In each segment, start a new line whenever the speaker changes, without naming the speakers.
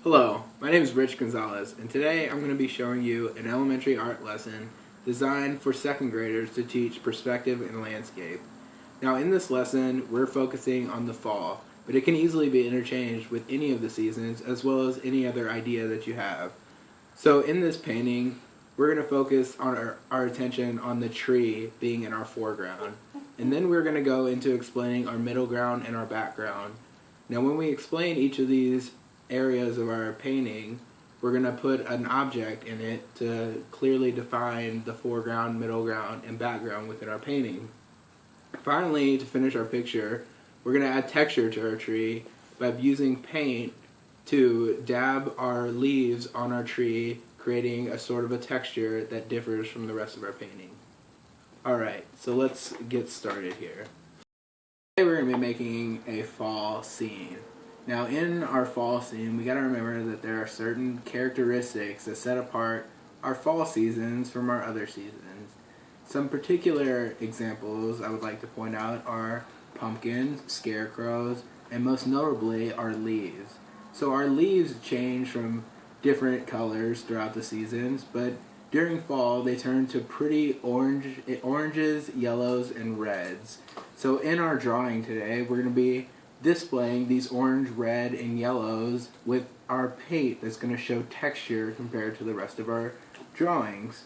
Hello, my name is Rich Gonzalez, and today I'm going to be showing you an elementary art lesson designed for second graders to teach perspective and landscape. Now in this lesson, we're focusing on the fall, but it can easily be interchanged with any of the seasons as well as any other idea that you have. So in this painting, we're going to focus on our attention on the tree being in our foreground, and then we're going to go into explaining our middle ground and our background. Now when we explain each of these areas of our painting, we're going to put an object in it to clearly define the foreground, middle ground, and background within our painting. Finally, to finish our picture, we're going to add texture to our tree by using paint to dab our leaves on our tree, creating a sort of a texture that differs from the rest of our painting. Alright, so let's get started here. Today we're going to be making a fall scene. Now in our fall scene, we got to remember that there are certain characteristics that set apart our fall seasons from our other seasons. Some particular examples I would like to point out are pumpkins, scarecrows, and most notably our leaves. So our leaves change from different colors throughout the seasons, but during fall they turn to pretty oranges, yellows, and reds. So in our drawing today, we're going to be displaying these orange, red, and yellows with our paint that's going to show texture compared to the rest of our drawings.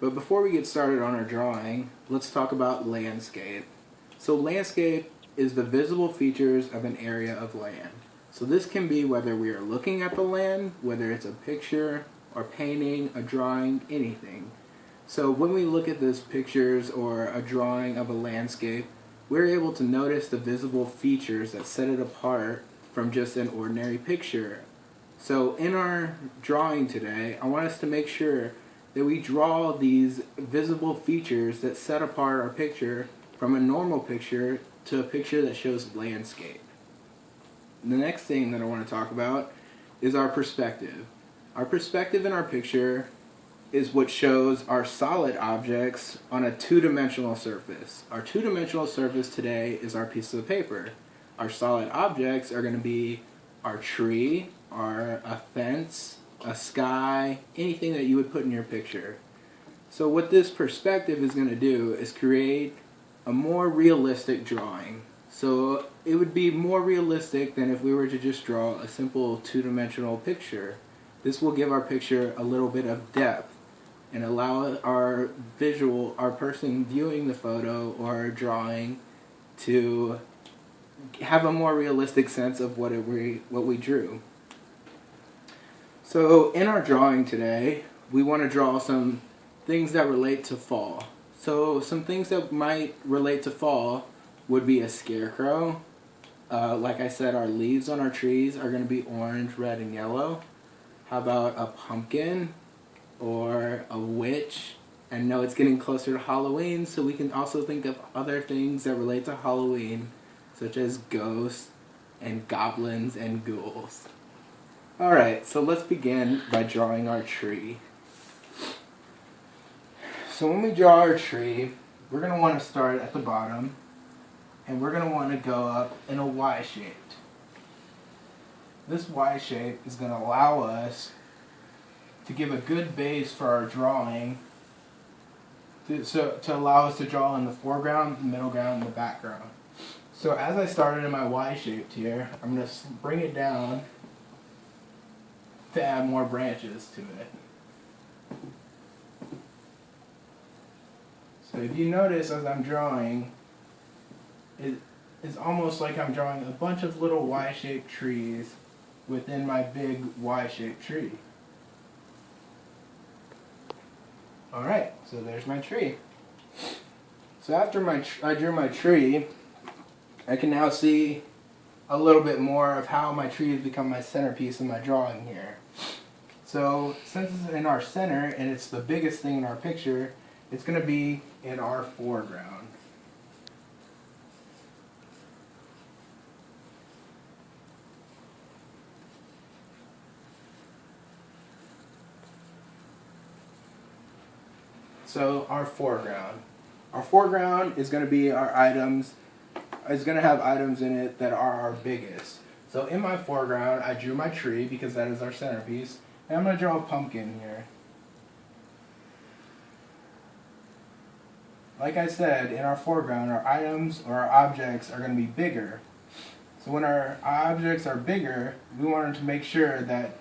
But before we get started on our drawing, let's talk about landscape. So landscape is the visible features of an area of land. So this can be whether we are looking at the land, whether it's a picture or painting, a drawing, anything. So when we look at these pictures or a drawing of a landscape, we're able to notice the visible features that set it apart from just an ordinary picture. So in our drawing today, I want us to make sure that we draw these visible features that set apart our picture from a normal picture to a picture that shows landscape. The next thing that I want to talk about is our perspective. Our perspective in our picture is what shows our solid objects on a two-dimensional surface. Our two-dimensional surface today is our piece of paper. Our solid objects are going to be our tree, a fence, a sky, anything that you would put in your picture. So what this perspective is going to do is create a more realistic drawing. So it would be more realistic than if we were to just draw a simple two-dimensional picture. This will give our picture a little bit of depth and allow our person viewing the photo or drawing to have a more realistic sense of what we drew. So in our drawing today, we want to draw some things that relate to fall. So some things that might relate to fall would be a scarecrow. Like I said, our leaves on our trees are going to be orange, red, and yellow. How about a pumpkin or a witch? I know it's getting closer to Halloween, so we can also think of other things that relate to Halloween, such as ghosts and goblins and ghouls. Alright, so let's begin by drawing our tree. So when we draw our tree, we're going to want to start at the bottom, and we're going to want to go up in a Y shape. This Y shape is going to allow us to give a good base for our drawing to allow us to draw in the foreground, the middle ground, and the background. So as I started in my Y shaped here, I'm going to bring it down to add more branches to it. So if you notice as I'm drawing, it's almost like I'm drawing a bunch of little Y-shaped trees within my big Y-shaped tree. Alright, so there's my tree. So after I drew my tree, I can now see a little bit more of how my tree has become my centerpiece in my drawing here. So since it's in our center and it's the biggest thing in our picture, it's going to be in our foreground. So our foreground. Our foreground is going to be our items, is going to have items in it that are our biggest. So in my foreground, I drew my tree because that is our centerpiece. And I'm going to draw a pumpkin here. Like I said, in our foreground, our items or our objects are going to be bigger. So when our objects are bigger, we wanted to make sure that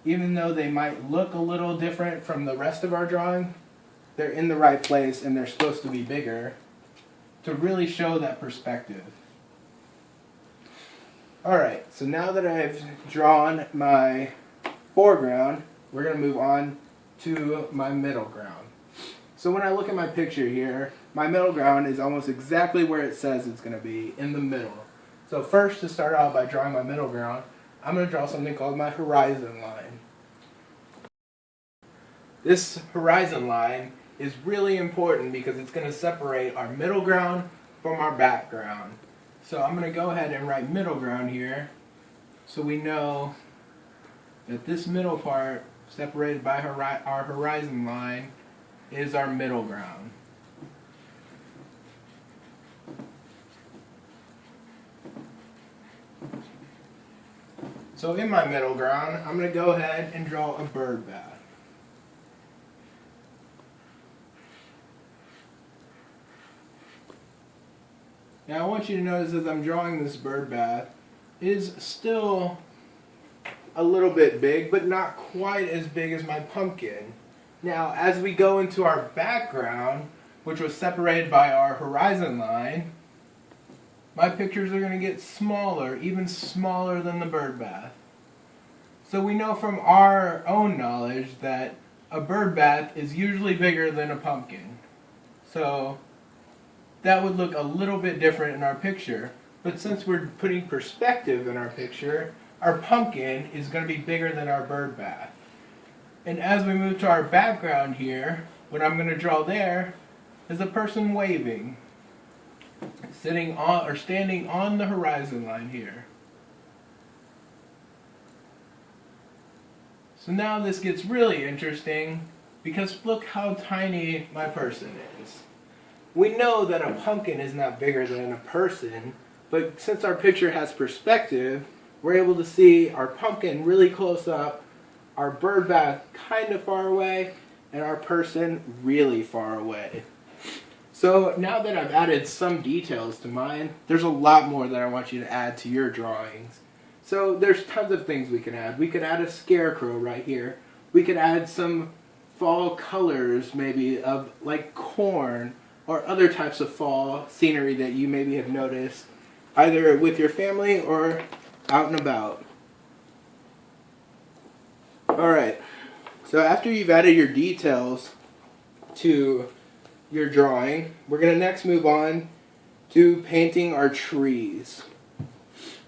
even though they might look a little different from the rest of our drawing, they're in the right place and they're supposed to be bigger to really show that perspective. Alright, so now that I've drawn my foreground, we're going to move on to my middle ground. So when I look at my picture here, my middle ground is almost exactly where it says it's going to be, in the middle. So first, to start out by drawing my middle ground, I'm going to draw something called my horizon line. This horizon line is really important because it's going to separate our middle ground from our background. So I'm going to go ahead and write middle ground here so we know that this middle part, separated by our horizon line, is our middle ground. So in my middle ground, I'm going to go ahead and draw a bird bath. Now I want you to notice as I'm drawing this bird bath, it is still a little bit big, but not quite as big as my pumpkin. Now as we go into our background, which was separated by our horizon line, my pictures are going to get smaller, even smaller than the bird bath. So we know from our own knowledge that a bird bath is usually bigger than a pumpkin. So that would look a little bit different in our picture. But since we're putting perspective in our picture, our pumpkin is going to be bigger than our bird bath. And as we move to our background here, what I'm going to draw there is a person waving, sitting on or standing on the horizon line here. So now this gets really interesting because look how tiny my person is. We know that a pumpkin is not bigger than a person, but since our picture has perspective, we're able to see our pumpkin really close up, our bird bath kind of far away, and our person really far away. So now that I've added some details to mine, there's a lot more that I want you to add to your drawings. So there's tons of things we can add. We could add a scarecrow right here. We could add some fall colors, maybe of like corn or other types of fall scenery that you maybe have noticed either with your family or out and about. Alright, so after you've added your details to your drawing, we're going to next move on to painting our trees.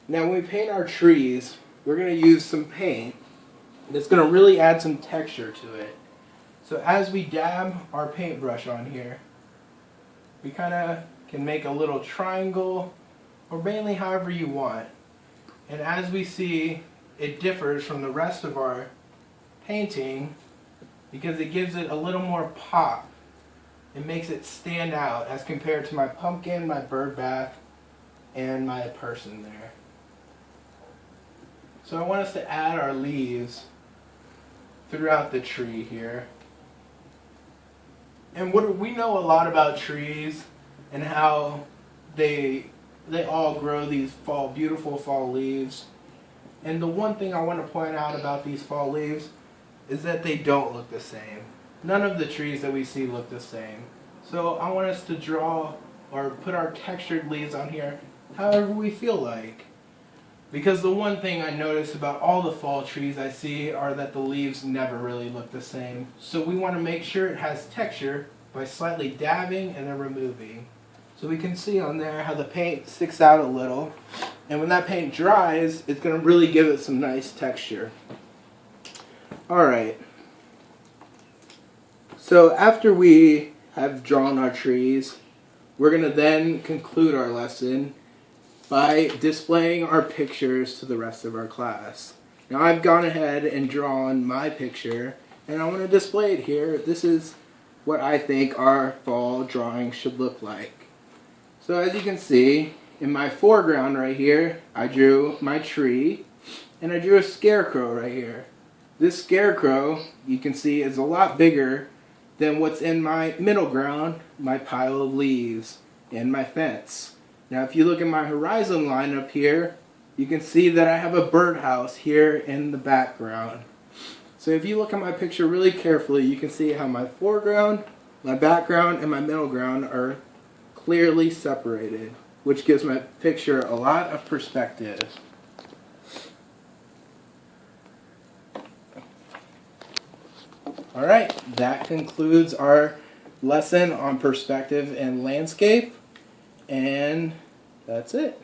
Now when we paint our trees, we're going to use some paint that's going to really add some texture to it. So as we dab our paintbrush on here, we kind of can make a little triangle, or mainly however you want. And as we see, it differs from the rest of our painting because it gives it a little more pop. It makes it stand out as compared to my pumpkin, my bird bath, and my person there. So I want us to add our leaves throughout the tree here. And we know a lot about trees and how they all grow these beautiful fall leaves. And the one thing I want to point out about these fall leaves is that they don't look the same. None of the trees that we see look the same. So I want us to draw or put our textured leaves on here however we feel like. Because the one thing I notice about all the fall trees I see are that the leaves never really look the same. So we want to make sure it has texture by slightly dabbing and then removing. So we can see on there how the paint sticks out a little. And when that paint dries, it's going to really give it some nice texture. Alright. So after we have drawn our trees, we're going to then conclude our lesson by displaying our pictures to the rest of our class. Now I've gone ahead and drawn my picture, and I want to display it here. This is what I think our fall drawing should look like. So as you can see, in my foreground right here, I drew my tree, and I drew a scarecrow right here. This scarecrow, you can see, is a lot bigger than what's in my middle ground, my pile of leaves, and my fence. Now if you look at my horizon line up here, you can see that I have a birdhouse here in the background. So if you look at my picture really carefully, you can see how my foreground, my background, and my middle ground are clearly separated, which gives my picture a lot of perspective. Alright, that concludes our lesson on perspective and landscape, and that's it.